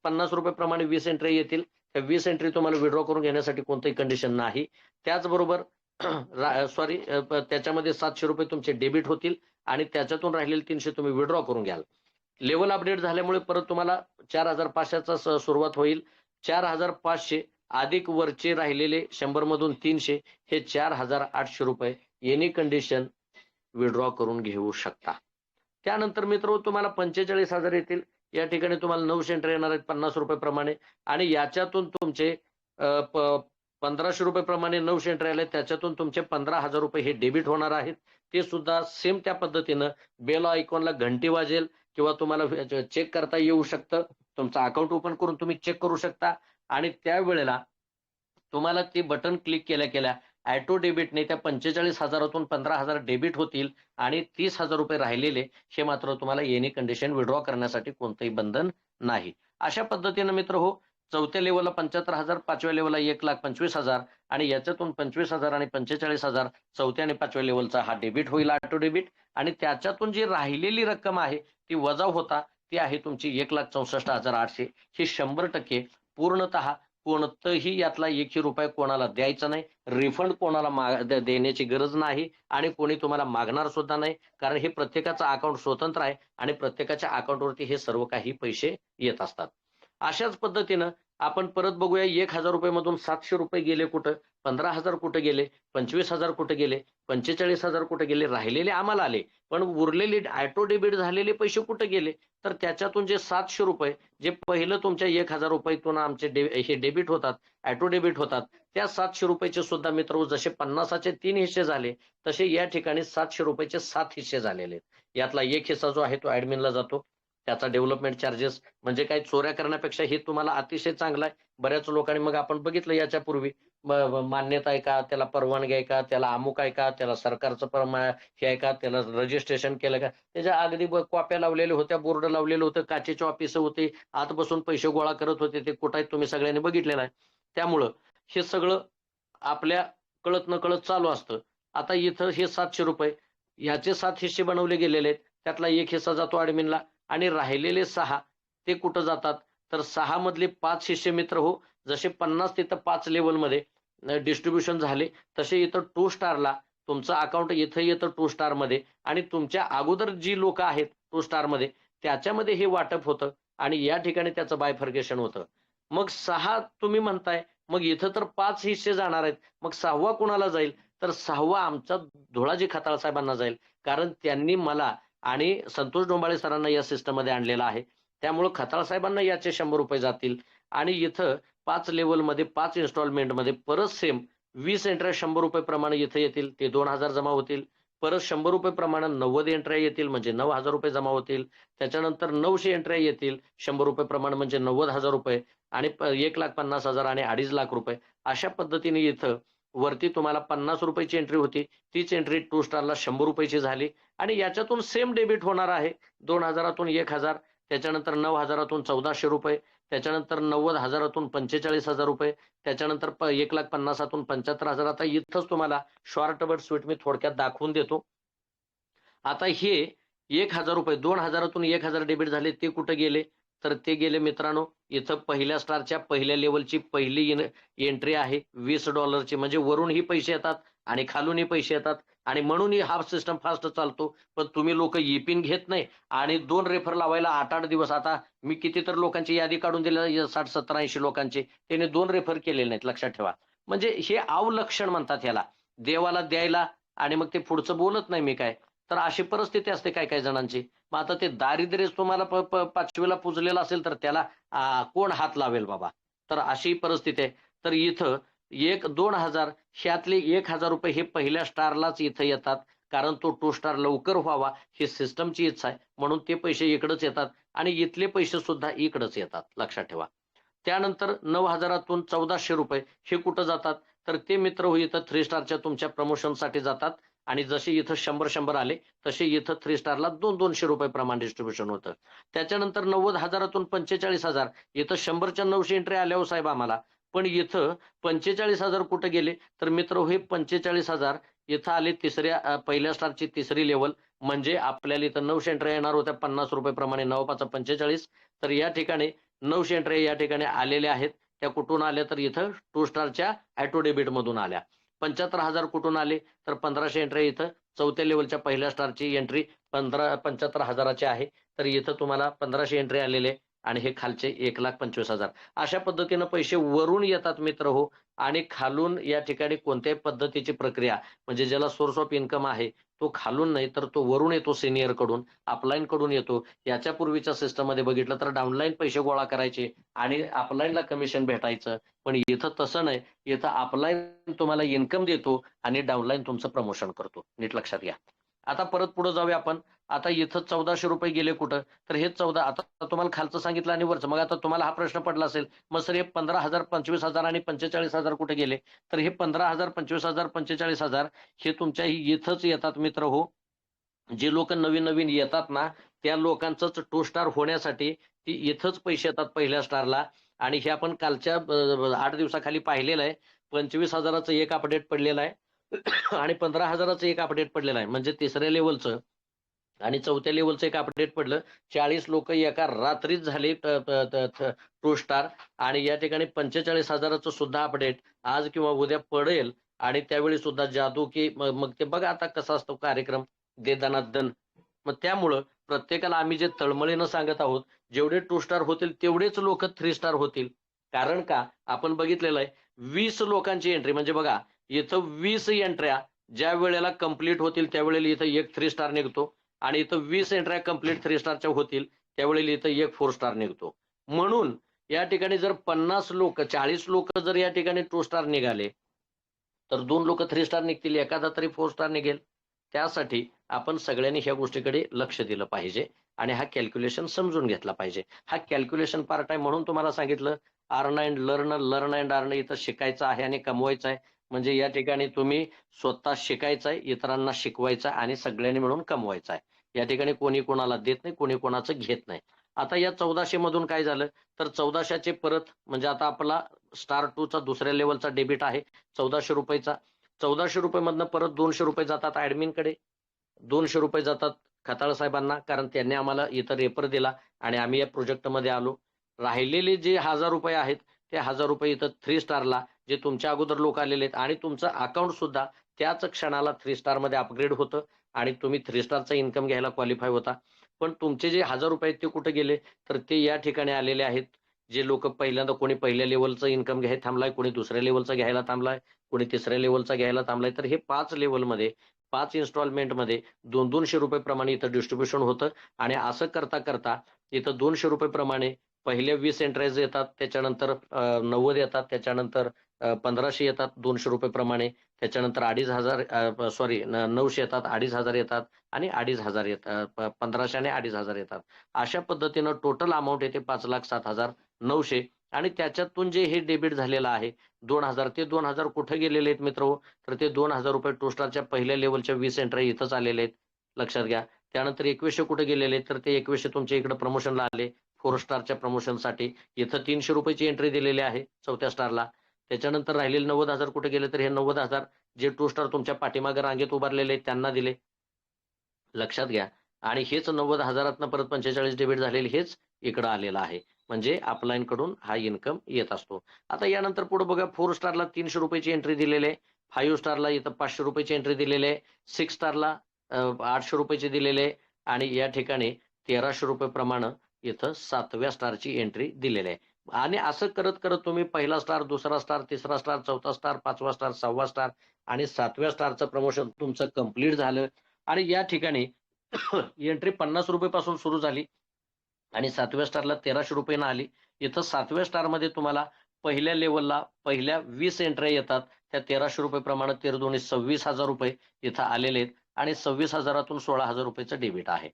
50 रुपये प्रमाणे 20 एंट्री येतील, त्या 20 एंट्री तुम्हाला विड्रॉ करून घेण्यासाठी कोणतीही कंडिशन नाही. त्याचबरोबर सॉरी, त्याच्यामध्ये 700 रुपये तुमचे डेबिट होतील आणि त्याच्यातून राहिलेले 300 तुम्ही विड्रॉ करून घ्याल. लेवल अपडेट झाल्यामुळे परत तुम्हाला 4,500चा सुरुवात होईल. 4,500 अधिक वरचे राहिलेले 100 मधून 300 हे 4,800 रुपये एनी कंडिशन विड्रॉ करून घेऊ शकता. त्यानंतर मित्र तुम्हाला 45,000 येतील. या ठिकाणी तुम्हाला 900 एंट्री येणार आहेत 50 रुपये प्रमाणे आणि याच्यातून तुमचे 1,500 रुपये प्रमाणे 900 एंट्री आले, त्याच्यातून तुमचे 15,000 रुपये हे डेबिट होणार आहेत. ते सुद्धा सेम त्या पद्धतीनं बेल आयकॉनला घंटी वाजेल किंवा तुम्हाला चेक करता येऊ शकतं. तुमचं अकाउंट ओपन करून तुम्ही चेक करू शकता आणि त्यावेळेला तुम्हाला ते बटन क्लिक केल्या ऑटो डेबिटने त्या 45,000तून 15,000 डेबिट होतील आणि 30,000 रुपये राहिलेले हे मात्र तुम्हाला एनी कंडिशन विड्रॉ करण्यासाठी कोणतंही बंधन नाही. अशा पद्धतीनं मित्र हो, चौथ्या लेवलला 75,000, पाचव्या लेवलला 1,25,000 आणि याच्यातून 25,000 आणि 45,000 चौथ्या आणि पाचव्या लेवलचा हा डेबिट होईल ऑटो डेबिट आणि त्याच्यातून जी राहिलेली रक्कम आहे ती वजा होता ती आहे तुमची 1,64,800. ही 100% पूर्णतः कोणतंही यातला एकही रुपया कोणाला द्यायचा नाही, रिफंड कोणाला देण्याची गरज नाही आणि कोणी तुम्हाला मागणार सुद्धा नाही, कारण हे प्रत्येकाचं अकाउंट स्वतंत्र आहे आणि प्रत्येकाच्या अकाउंटवरती हे सर्व काही पैसे येत असतात. अशाच पद्धतीनं आपण परत बघूया 1,000 रुपये मधून 700 रुपये गेले कुठं, 15,000 कुठे गेले, 25,000 कुठे गेले, 45,000 कुठे गेले, राहिलेले आम्हाला आले पण उरलेले ऑटो डेबिट झालेले पैसे कुठे गेले, तर त्याच्यातून जे 700 रुपये जे पहिलं तुमच्या 1,000 रुपयातून आमचे हे डेबिट होतात, ऑटो डेबिट होतात, त्या 700 रुपयाचे सुद्धा मित्र जसे 50चे 3 हिस्से झाले तसे या ठिकाणी 700 रुपयाचे 7 हिस्से झालेले आहेत. यातला एक हिस्सा जो आहे तो ऍडमिनला जातो, त्याचा डेव्हलपमेंट चार्जेस म्हणजे काही चोऱ्या करण्यापेक्षा हे तुम्हाला अतिशय चांगलं आहे. बऱ्याच लोकांनी मग आपण बघितलं याच्यापूर्वी मान्यता आहे का, त्याला परवानगी आहे का, त्याला अमुक आहे का, त्याला सरकारचं हे आहे का, त्याला रजिस्ट्रेशन केलं का, त्याच्या अगदी कॉप्या लावलेल्या होत्या, बोर्ड लावलेलं होतं, काचेचे ऑफिस होते, आत बसून पैसे गोळा करत होते, ते कुठं आहेत तुम्ही सगळ्यांनी बघितलेलं आहे. त्यामुळं हे सगळं आपल्या कळत नकळत चालू असतं. आता इथं हे 700 रुपये ह्याचे 7 हिस्से बनवले गेलेले आहेत, त्यातला एक हिस्सा जातो ऍडमिनला आणि राहिलेले 6 ते कुठं जातात, तर 6 मधले 5 हिस्से मित्र हो, जसे 50 तिथं 5 लेवलमध्ये डिस्ट्रीब्युशन झाले तसे इथं 2 स्टारला तुमचं अकाउंट इथं येतं 2 स्टार मध्ये आणि तुमच्या अगोदर जी लोक आहेत 2 स्टार मध्ये त्याच्यामध्ये हे वाटप होतं आणि या ठिकाणी त्याचं बायफर्गेशन होतं. मग 6 तुम्ही म्हणताय, मग इथं तर 5 हिस्से जाणार आहेत, मग 6वा कुणाला जाईल, तर 6वा आमचा धुळाजी खताळ साहेबांना जाईल, कारण त्यांनी मला आणि संतोष डोंबाळे सरांना या सिस्टम मध्ये आणलेलं आहे. त्यामुळे खताळ साहेबांना याचे 100 रुपये जातील आणि इथं 5 लेवलमध्ये 5 इन्स्टॉलमेंटमध्ये परत सेम 20 एंट्र्या 100 रुपये प्रमाणे इथं येतील, ते 2,000 जमा होतील. परत 100 रुपये प्रमाणे 90 एंट्र्या येतील म्हणजे 9,000 रुपये जमा होतील. त्याच्यानंतर 900 एंट्र्या येतील 100 रुपये प्रमाणे म्हणजे 90,000 रुपये आणि 1,50,000 आणि 2.5 लाख रुपये. अशा पद्धतीने इथं वरती तुम्हाला 50 रुपयाची एंट्री होती, तीच एंट्री 2 स्टारला 100 रुपयाची झाली आणि याच्यातून सेम डेबिट होणार आहे. 2,000तून 1,000, त्याच्यानंतर 9,000तून 1,400 रुपये, त्याच्यानंतर 90,000तून 45,000 रुपये, त्याच्यानंतर 1,50,000तून 75,000. आता इथंच तुम्हाला शॉर्ट बट स्वीट मी थोडक्यात दाखवून देतो. आता हे 1,000 रुपये 2,000तून 1,000 डेबिट झाले, ते कुठे गेले, तर ते गेले मित्रांनो इथं पहिल्या स्टारच्या पहिल्या लेवलची पहिली एंट्री आहे $20 म्हणजे वरूनही पैसे येतात आणि खालूनही पैसे येतात आणि म्हणूनही हा सिस्टम फास्ट चालतो. पण तुम्ही लोक पिन घेत नाही आणि 2 रेफर लावायला 8-8 दिवस. आता मी किती तर लोकांची यादी काढून दिली 60, 70, 80 लोकांची, त्याने 2 रेफर केलेले नाहीत, लक्षात ठेवा. म्हणजे हे अवलक्षण म्हणतात ह्याला, देवाला द्यायला आणि मग ते पुढचं बोलत नाही मी काय, तर अशी परिस्थिती असते काय काय जणांची. मग आता ते दारिद्र्य तुम्हाला 5वीला पुजलेलं असेल तर त्याला कोण हात लावेल बाबा, तर अशी परिस्थिती आहे. तर इथं 2,000 ह्यातले 1,000 रुपये हे पहिल्या स्टारलाच इथं येतात, कारण तो 2 स्टार लवकर व्हावा ही सिस्टमची इच्छा आहे, म्हणून ते पैसे इकडेच येतात आणि इथले पैसे सुद्धा इकडेच येतात, लक्षात ठेवा. त्यानंतर 9,000तून 1,400 रुपये हे कुठं जातात, तर ते मित्र हो इथं 3 स्टारच्या तुमच्या प्रमोशनसाठी जातात आणि जसे इथं 100 आले तसे इथं 3 स्टारला 200 रुपये प्रमाण डिस्ट्रीब्युशन होतं. त्याच्यानंतर 90,000तून 45,000 इथं 100च्या 900 एंट्री आल्या हो साहेब आम्हाला, पण इथं 45,000 कुठे गेले, तर मित्र हे 45,000 इथं आले पहिल्या स्टारची तिसरी लेवल, म्हणजे आपल्याला इथं 900 एंट्री येणार होत्या 50 रुपये प्रमाणे, 9 45, तर या ठिकाणी 900 एंट्री या ठिकाणी आलेल्या आहेत. त्या कुठून आल्या, तर इथं 2 स्टारच्या ऑटो डेबिट मधून आल्या. 75,000 कुठून आले, तर 1,500 एंट्री इथं चौथ्या लेवलच्या पहिल्या स्टारची एंट्री 75,000ची आहे, तर इथं तुम्हाला 1,500 एंट्री आलेले आणि हे खालचे 1,25,000 अशा पद्धतीनं पैसे वरून येतात मित्र हो. आणि खालून या ठिकाणी कोणत्याही पद्धतीची प्रक्रिया म्हणजे ज्याला सोर्स ऑफ इन्कम आहे तो खालून नाही तर तो वरून येतो सिनियर कडून, अपलाईन कडून येतो. याच्या पूर्वीच्या सिस्टममध्ये बघितलं तर डाऊनलाईन पैसे गोळा करायचे आणि अपलाईनला कमिशन भेटायचं. पण इथं तसं नाही. इथं अपलाईन तुम्हाला इन्कम देतो आणि डाऊनलाईन तुमचं प्रमोशन करतो. नीट लक्षात घ्या. आता परत पुढे जाऊया आपण. आता इथं ₹1400 गेले कुठं? तर हे 14 आता तुम्हाला खालचं सांगितलं आणि वरचं. मग आता तुम्हाला हा प्रश्न पडला असेल, मग सर हे 15,000, 25,000 आणि 45,000 कुठे गेले? तर हे 15,000, 25,000, 45,000 हे तुमच्या इथंच येतात मित्र हो. जे लोक नवीन-नवीन येतात ना, त्या लोकांचंच 2 स्टार होण्यासाठी ती इथंच पैसे येतात पहिल्या स्टारला आणि हे आपण कालच्या 8 दिवसाखाली पाहिलेलं आहे. 25,000चं एक अपडेट पडलेलं आहे आणि 15,000चं एक अपडेट पडलेलं आहे. म्हणजे तिसऱ्या लेव्हलचं आणि चौथ्या लेव्हलचं एक अपडेट पडलं. 40 लोक एका रात्रीच झाले 2 स्टार आणि या ठिकाणी 45,000चं सुद्धा अपडेट आज किंवा उद्या पडेल आणि त्यावेळी सुद्धा जादू की मग ते बघा आता कसा असतो कार्यक्रम दे दनादन. मग त्यामुळं प्रत्येकाला आम्ही जे तळमळीनं सांगत आहोत, जेवढे 2 स्टार होतील तेवढेच लोक 3 स्टार होतील. कारण का आपण बघितलेलं आहे 20 लोकांची एंट्री म्हणजे बघा इथं 20 एंट्र्या ज्या वेळेला कंप्लीट होतील त्यावेळेला इथं एक 3 स्टार निघतो आणि इथं 20 एंट्र्या कंप्लीट 3 स्टारच्या होतील त्यावेळेला इथं एक 4 स्टार निघतो. म्हणून या ठिकाणी जर 50 लोक 40 लोक जर या ठिकाणी 2 स्टार निघाले तर 2 लोक 3 स्टार निघतील, एखादा तरी 4 स्टार निघेल. त्यासाठी आपण सगळ्यांनी ह्या गोष्टीकडे लक्ष दिलं पाहिजे आणि हा कॅल्क्युलेशन समजून घेतला पाहिजे. हा कॅल्क्युलेशन पार्ट आहे म्हणून तुम्हाला सांगितलं earn and learn, learn and earn इथं शिकायचं आहे आणि कमवायचं आहे. म्हणजे या ठिकाणी तुम्ही स्वतः शिकायचं आहे, इतरांना शिकवायचं आहे आणि सगळ्यांनी मिळून कमवायचं आहे. या ठिकाणी कोणी कोणाला देत नाही, कोणी कोणाचं घेत नाही. आता या 1400 मधून काय झालं तर 1400चे परत म्हणजे आता आपला स्टार 2 चा दुसऱ्या लेव्हलचा डेबिट आहे ₹1400चा. ₹1400 मधनं परत ₹200 जातात ऍडमिनकडे. ₹200 जातात खताळ साहेबांना कारण त्यांनी आम्हाला इथं रेफर दिला आणि आम्ही या प्रोजेक्टमध्ये आलो. राहिलेले जे ₹1000 आहेत ते ₹1000 इथं 3 स्टारला जे तुमच्या अगोदर लोक आलेले आहेत आणि तुमचं अकाउंट सुद्धा त्याच क्षणाला 3 स्टारमध्ये अपग्रेड होतं आणि तुम्ही 3 स्टारचा इन्कम घ्यायला क्वालिफाय होता. पण तुमचे जे ₹1000 आहेत ते कुठे गेले तर ते या ठिकाणी आलेले आहेत. जे लोक पहिल्यांदा कोणी पहिल्या लेव्हलचं इन्कम घ्यायला थांबलाय, कोणी दुसऱ्या लेव्हलचं घ्यायला थांबलाय, कोणी तिसऱ्या लेव्हलचा घ्यायला थांबलाय. तर हे 5 लेव्हलमध्ये 5 इन्स्टॉलमेंटमध्ये ₹200-200 प्रमाणे इथं डिस्ट्रिब्युशन होतं आणि असं करता करता इथं ₹200 प्रमाणे पहिल्या 20 एंट्रीज येतात, त्याच्यानंतर 90 येतात, त्याच्यानंतर 1500 येतात ₹200 प्रमाणे, त्याच्यानंतर 2500 सॉरी 900 येतात, 2500 येतात आणि 2500 येतात 1500 आणि 2500 येतात. अशा पद्धतीनं टोटल अमाउंट येते 5,07,900 आणि त्याच्यातून जे हे डेबिट झालेलं आहे 2,000 ते 2,000 कुठे गेलेले आहेत मित्र तर ते ₹2,000 टू स्टारच्या पहिल्या लेव्हलच्या 20 एंट्री इथंच आलेले आहेत. लक्षात घ्या. त्यानंतर 2100 कुठे गेलेले आहेत तर ते 2100 तुमच्या इकडे प्रमोशनला आले 4 स्टारच्या प्रमोशनसाठी. इथं ₹300 ची एंट्री दिलेली आहे चौथ्या स्टारला. त्याच्यानंतर राहिलेले 90,000 कुठे गेले तर हे 90,000 जे 2 स्टार तुमच्या पाठीमागे रांगेत उभारलेले आहेत त्यांना दिले. लक्षात घ्या. आणि हेच 90,000तनं परत 45 डेबिट झालेले हेच इकडं आलेलं आहे. म्हणजे अपलाईन कडून हा इन्कम येत असतो. आता यानंतर पुढे बघा 4 स्टारला ₹300 ची एंट्री दिलेली आहे. 5 स्टारला इथं ₹500 ची एंट्री दिलेली आहे. 6 स्टारला ₹800 ची दिलेली आहे आणि या ठिकाणी ₹1300 प्रमाणे इथं 7व्या स्टारची एंट्री दिलेली आहे. आणि असं करत तुम्ही पहिला स्टार, दुसरा स्टार, तिसरा स्टार, चौथा स्टार, 5वा स्टार, 6वा स्टार आणि 7व्या स्टारचं प्रमोशन तुमचं कंप्लीट झालं आणि या ठिकाणी एंट्री ₹50 पासून सुरू झाली आणि 7व्या स्टारला ₹1300 न आली. इथं 7व्या स्टारमध्ये तुम्हाला पहिल्या लेव्हलला पहिल्या 20 एंट्र्या येतात. त्या ₹1300 प्रमाणे 13 दोन्ही ₹26,000 इथं आलेले आहेत आणि 26,000तून ₹16,000चं डेबिट आहे.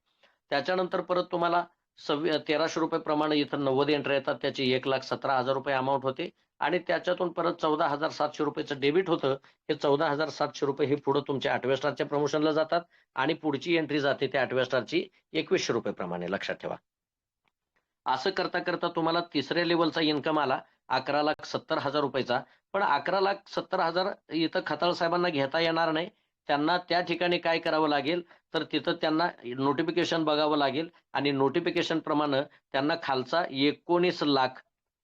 त्याच्यानंतर परत तुम्हाला ₹1300 प्रमाणे इथं 90 एंट्र्या येतात. त्याची ₹1,17,000 अमाउंट होते आणि त्याच्यातून परत ₹14,700चं डेबिट होतं. हे ₹14,700 हे पुढे तुमच्या 8व्या स्टारच्या प्रमोशनला जातात आणि पुढची एंट्री जाते त्या 8व्या स्टारची ₹2100 प्रमाणे लक्षात ठेवा. असं करता तुम्हाला तिसऱ्या लेव्हलचा इन्कम आला ₹11,70,000 पण 11,70,000 इथं खताळ साहेबांना घेता येणार नाही. त्यांना त्या ठिकाणी काय करावं लागेल तर तिथं त्यांना नोटिफिकेशन बघावं लागेल आणि नोटिफिकेशन प्रमाणे त्यांना खालचा 19,00,000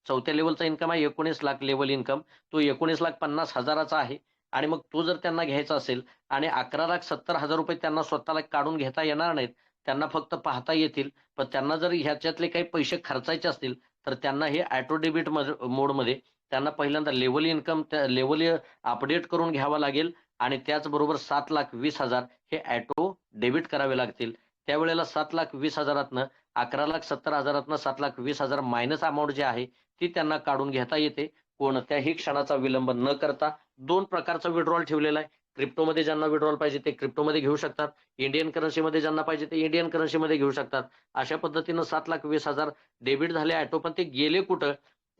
चौथ्या लेव्हलचा इन्कम आहे 19,00,000 लेव्हल इन्कम तो 19,50,000चा आहे आणि मग तो जर त्यांना घ्यायचा असेल आणि ₹11,70,000 त्यांना स्वतःला काढून घेता येणार नाहीत त्यांना फक्त पाहता येतील. पण त्यांना जर ह्याच्यातले काही पैसे खर्चायचे असतील, तर त्यांना हे ऑटो डेबिट मोडमध्ये त्यांना पहिल्यांदा लेव्हल इन्कम लेव्हल अपडेट करून घ्यावं लागेल आणि त्याचबरोबर 7,20,000 हे ऑटो डेबिट करावे लागतील. त्यावेळेला 7,20,000तनं 11,70,000तनं 7,20,000 मायनस अमाउंट जी आहे, ती त्यांना काढून घेता येते. कोणत्याही क्षणाचा विलंब न करता 2 प्रकारचा विड्रॉल ठेवलेला आहे. क्रिप्टोमध्ये ज्यांना विड्रॉल पाहिजे ते क्रिप्टोमध्ये घेऊ शकतात. इंडियन करन्सीमध्ये ज्यांना पाहिजे ते इंडियन करन्सीमध्ये घेऊ शकतात. अशा पद्धतीनं 7,20,000 डेबिट झाले ऑटो, पण ते गेले कुठं?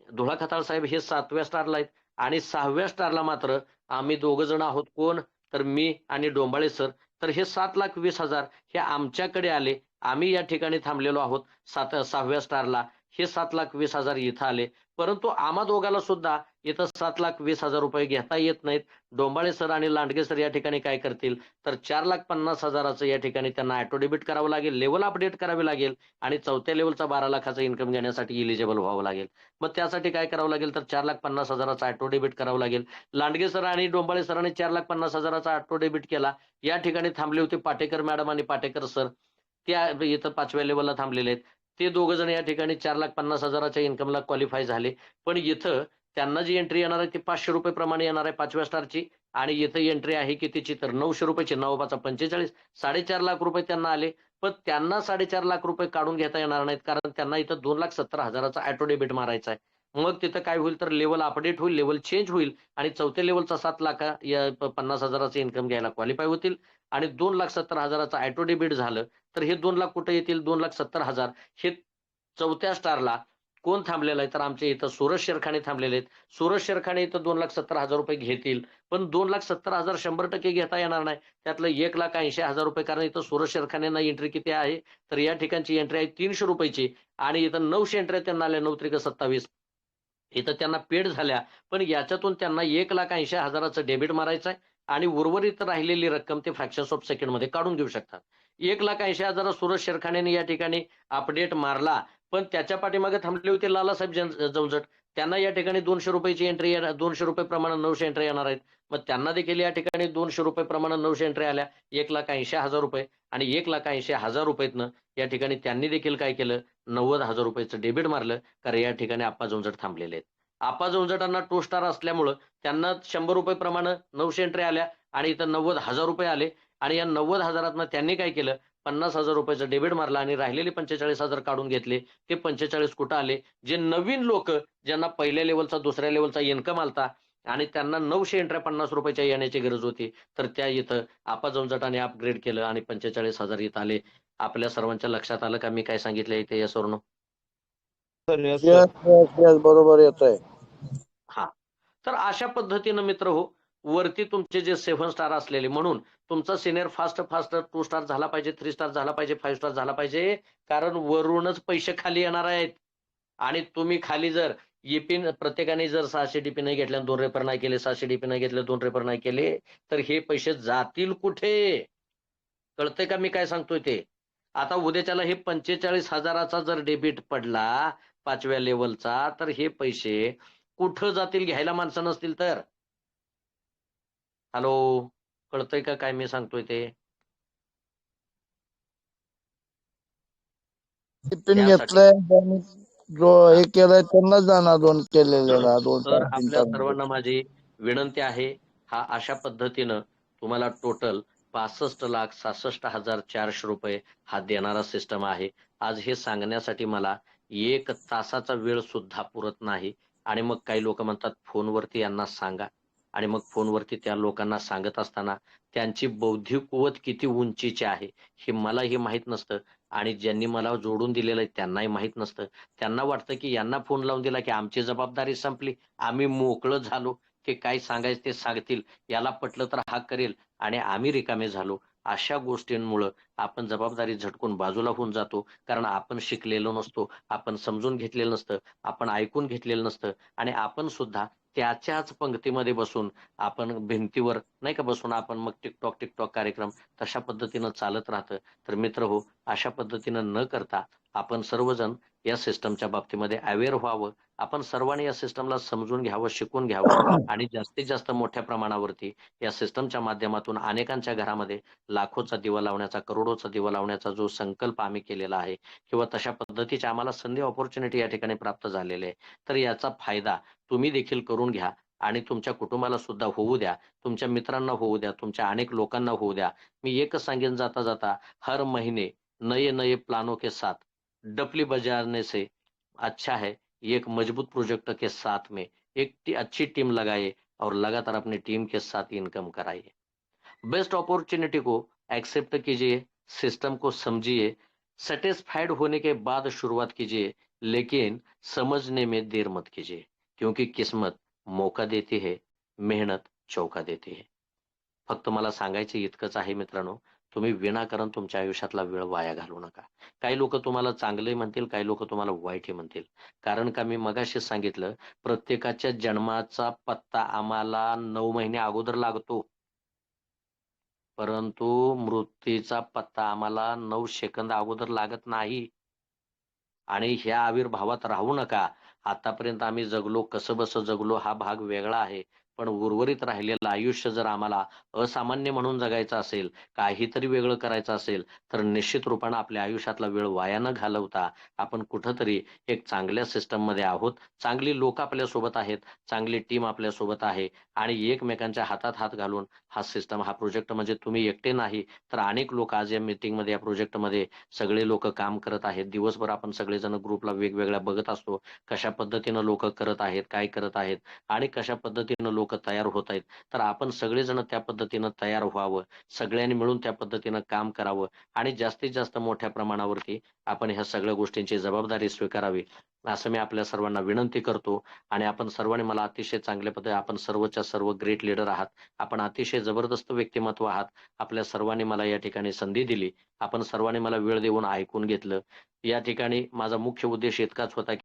धुळा खताळ साहेब हे 7व्या स्टारला आहेत आणि 6व्या स्टारला मात्र आम्ही दोघं जण आहोत. कोण? तर मी आणि डोंबाळे सर. तर हे 7,20,000 हे आमच्याकडे आले. आम्ही या ठिकाणी थांबलेलो आहोत 6व्या स्टारला. हे 7,20,000 इथं आले. परंतु आम्हा दोघाला सुद्धा इथं 7,20,000 रुपये घेता येत नाहीत. डोंबाळे सर आणि लांडगे सर या ठिकाणी काय करतील, तर 4,50,000चं या ठिकाणी त्यांना ऑटो डेबिट करावं लागेल, लेव्हल अपडेट करावी लागेल आणि 4थ्या लेव्हलचा 12 लाखाचा इन्कम घेण्यासाठी इलिजिबल व्हावं लागेल. मग त्यासाठी काय करावं लागेल, तर 4,50,000चा ऑटो डेबिट करावं लागेल. लांडगे सर आणि डोंबाळे सरांनी 4,50,000चा ऑटो डेबिट केला. या ठिकाणी थांबले होते पाटेकर मॅडम आणि पाटेकर सर. त्या इथं 5व्या लेव्हलला थांबलेले आहेत. ते दोघं जण या ठिकाणी 4,50,000च्या इन्कमला क्वालिफाय झाले. पण इथं त्यांना जी एंट्री येणार आहे ती ₹500 प्रमाणे येणार आहे 5व्या स्टारची आणि इथं एंट्री आहे कितीची, तर ₹900ची. 9×5=45 ₹4.5 लाख त्यांना आले. पण त्यांना ₹4.5 लाख काढून घेता येणार नाहीत, कारण त्यांना इथं 2,70,000चा ऑटो डेबिट मारायचा आहे. मग तिथं काय होईल, तर लेव्हल अपडेट होईल, लेव्हल चेंज होईल आणि 4थ्या लेव्हलचा 7,50,000चं इन्कम घ्यायला क्वालिफाय होतील आणि 2,70,000चा ऑटो डेबिट झालं, तर हे 2 लाख कुठे येतील, 2,70,000 हे 4थ्या स्टारला कोण थांबलेलं आहे, तर आमच्या इथं सूरज शेरखाने थांबलेले आहेत. सूरज शेरखाने इथं ₹2,70,000 घेतील. पण 2,70,000 100% घेता येणार नाही. त्यातलं ₹1,80,000 कारण इथं सूरज शेरखानेंना एंट्री किती आहे, तर या ठिकाणची एंट्री आहे ₹300ची आणि इथं 900 एंट्र्या त्यांना आल्या. 9 त्रिक 27 इथं त्यांना पेड झाल्या. पण याच्यातून त्यांना 1,80,000चं डेबिट मारायचं आहे आणि उर्वरित राहिलेली रक्कम ते फ्रॅक्शन्स ऑफ सेकंडमध्ये काढून घेऊ शकतात. 1,80,000 सूरज शेरखानेने या ठिकाणी अपडेट मारला. पण त्याच्या पाठीमागे थांबले होते लालासाहेब जवजट. त्यांना या ठिकाणी ₹200ची एंट्री येणार, ₹200 प्रमाणे 900 एंट्री येणार आहेत. मग त्यांना देखील या ठिकाणी ₹200 प्रमाणे 900 एंट्री आल्या. ₹1,80,000 आणि ₹1,80,000तनं या ठिकाणी त्यांनी देखील काय केलं, ₹90,000चं डेबिट मारलं. कारण या ठिकाणी आप्पा जोंजट थांबलेले आहेत. आप्पा जोंजटांना टू स्टार असल्यामुळं त्यांना ₹100 प्रमाणे 900 एंट्री आल्या आणि इथं ₹90,000 आले आणि या 90,000तनं त्यांनी काय केलं, ₹50,000चं डेबिट मारलं आणि राहिलेले 45,000 काढून घेतले. ते 45 कुठं आले, जे नवीन लोक ज्यांना पहिल्या लेव्हलचा, दुसऱ्या लेव्हलचा इन्कम आलता आणि त्यांना 900 एंट्र्या ₹50च्या येण्याची गरज होती. तर त्या इथं आप्पा जोंजटाने अपग्रेड केलं आणि 45,000 इथं आले. आपल्या सर्वांच्या लक्षात आलं का मी काय सांगितलंय इथे, yes or no? Yes yes yes बरोबर येतोय. हां. तर अशा पद्धतीनं मित्र हो, वरती तुमचे जे 7 स्टार असलेले, म्हणून तुमचा सीनियर फास्ट 2 स्टार झाला पाहिजे, 3 स्टार झाला पाहिजे, 5 स्टार झाला पाहिजे. कारण वरूनच पैसे खाली येणार आहेत. आणि तुम्ही खाली जर प्रत्येकाने जर 600 डीपी नाही घेतले, 2 रेफर नाही केले, 700 डीपी नाही घेतले, 2 रेफर नाही केले, तर हे पैसे जातील कुठे? कळतंय का मी काय सांगतोय ते? आता उद्याच्याला हे 45,000चा जर डेबिट पडला 5व्या लेव्हलचा, तर हे पैसे कुठं जातील घ्यायला माणसं नसतील तर? हॅलो, कळतंय का काय मी सांगतोय ते? टिफिन त्यासाठी घेतलंय त्यांनी, जो हे केलंय त्यांनाच जाणार दोन केलेल्याला दोन तर तास 3 आपल्या तास. सर्वांना माझी विनंती आहे, हा अशा पद्धतीनं तुम्हाला टोटल ₹65,66,400 हा देणारा सिस्टम आहे. आज हे सांगण्यासाठी मला 1 तासाचा वेळ सुद्धा पुरत नाही आणि मग काही लोक म्हणतात फोनवरती यांना सांगा आणि मग फोनवरती त्या लोकांना सांगत असताना त्यांची बौद्धिक कुवत किती उंचीची आहे हे मलाही माहीत नसतं आणि ज्यांनी मला जोडून दिलेलं आहे त्यांनाही माहीत नसतं. त्यांना वाटतं की यांना फोन लावून दिला की आमची जबाबदारी संपली, आम्ही मोकळं झालो, ते काय सांगायचं ते सांगतील, याला पटलं तर हा करेल आणि आम्ही रिकामे झालो. अशा गोष्टींमुळं आपण जबाबदारी झटकून बाजूला होऊन जातो. कारण आपण शिकलेलो नसतो, आपण समजून घेतलेलं नसतं, आपण ऐकून घेतलेलं नसतं आणि आपण सुद्धा त्याच्याच पंक्तीमध्ये बसून आपण भिंतीवर नाही का बसून आपण मग टिकटॉक कार्यक्रम तशा पद्धतीनं चालत राहतं. तर मित्र हो, अशा पद्धतीनं न करता आपण सर्वजण या सिस्टमच्या बाबतीमध्ये अवेअर व्हावं. आपण सर्वांनी या सिस्टमला समजून घ्यावं, शिकून घ्यावं आणि जास्तीत जास्त मोठ्या प्रमाणावरती या सिस्टमच्या माध्यमातून अनेकांच्या घरामध्ये लाखोचा दिवा लावण्याचा, करोडोचा दिवा लावण्याचा जो संकल्प आम्ही केलेला आहे किंवा तशा पद्धतीच्या आम्हाला संधी अपॉर्च्युनिटी या ठिकाणी प्राप्त झालेली आहे. तर याचा फायदा तुम्ही देखील करून घ्या आणि तुमच्या कुटुंबाला सुद्धा होऊ द्या, तुमच्या मित्रांना होऊ द्या, तुमच्या अनेक लोकांना होऊ द्या. मी एकच सांगेन जाता-जाता, हर महीने नए-नए प्लानों के साथ डफली बजाने से अच्छा है एक मजबूत प्रोजेक्ट के साथ में अच्छी टीम लगाइए और लगातार अपनी टीम के साथ इनकम कराइए. बेस्ट अपॉर्चुनिटी को एक्सेप्ट कीजिए, सिस्टम को समझिए, सेटिस्फाइड होने के बाद शुरुआत कीजिए, लेकिन समझने में देर मत कीजिए, क्योंकि किस्मत मौका देती है, मेहनत चौका देती है. फक्त मला सांगायचं इतकंच आहे मित्रांनो, तुम्ही विनाकारण तुमच्या आयुष्यातला वेळ वाया घालवू नका. काही लोकं तुम्हाला चांगले म्हणतील, काही लोकं तुम्हाला वाईटही म्हणतील. कारण का मी मगाशीच सांगितलं, प्रत्येकाच्या जन्माचा पत्ता आम्हाला 9 महिने अगोदर लागतो. परंतु मृत्यूचा पत्ता आम्हाला 9 सेकंद अगोदर लागत नाही. आणि ह्या आविर्भावात राहू नका. आतापर्यंत आम्ही जगलो, कसंबसं जगलो हा भाग वेगळा आहे. पण उर्वरित राहिलेलं आयुष्य जर आम्हाला असामान्य म्हणून जगायचं असेल, काहीतरी वेगळं करायचं असेल, तर निश्चित रूपानं आपल्या आयुष्यातला वेळ वाया न घालवता आपण कुठेतरी एक चांगल्या सिस्टममध्ये आहोत. चांगली लोकं आपल्यासोबत आहेत, चांगली टीम आपल्यासोबत आहे आणि एकमेकांच्या हातात हात घालून हा सिस्टम, हा प्रोजेक्ट म्हणजे तुम्ही एकटे नाही, तर अनेक लोक आज या मीटिंगमध्ये, या प्रोजेक्टमध्ये सगळे लोक काम करत आहेत. दिवसभर आपण सगळेजण ग्रुपला वेगवेगळ्या बघत असतो. कशा पद्धतीनं लोक करत आहेत, काय करत आहेत आणि कशा पद्धतीनं लोक तयार होत आहेत. तर आपण सगळेजण त्या पद्धतीनं तयार व्हावं. सगळ्यांनी मिळून त्या पद्धतीनं काम करावं आणि जास्तीत जास्त मोठ्या प्रमाणावरती आपण ह्या सगळ्या गोष्टींची जबाबदारी स्वीकारावी. असं मी आपल्या सर्वांना विनंती करतो आणि आपण सर्वांनी मला अतिशय चांगल्या पद्धतीने आपण सर्वच्या सर्व ग्रेट लीडर आहात. आपण अतिशय जबरदस्त व्यक्तिमत्व आहात. आपल्या सर्वांनी मला या ठिकाणी संधी दिली. आपण सर्वांनी मला वेळ देऊन ऐकून घेतलं. या ठिकाणी माझा मुख्य उद्देश इतकाच होता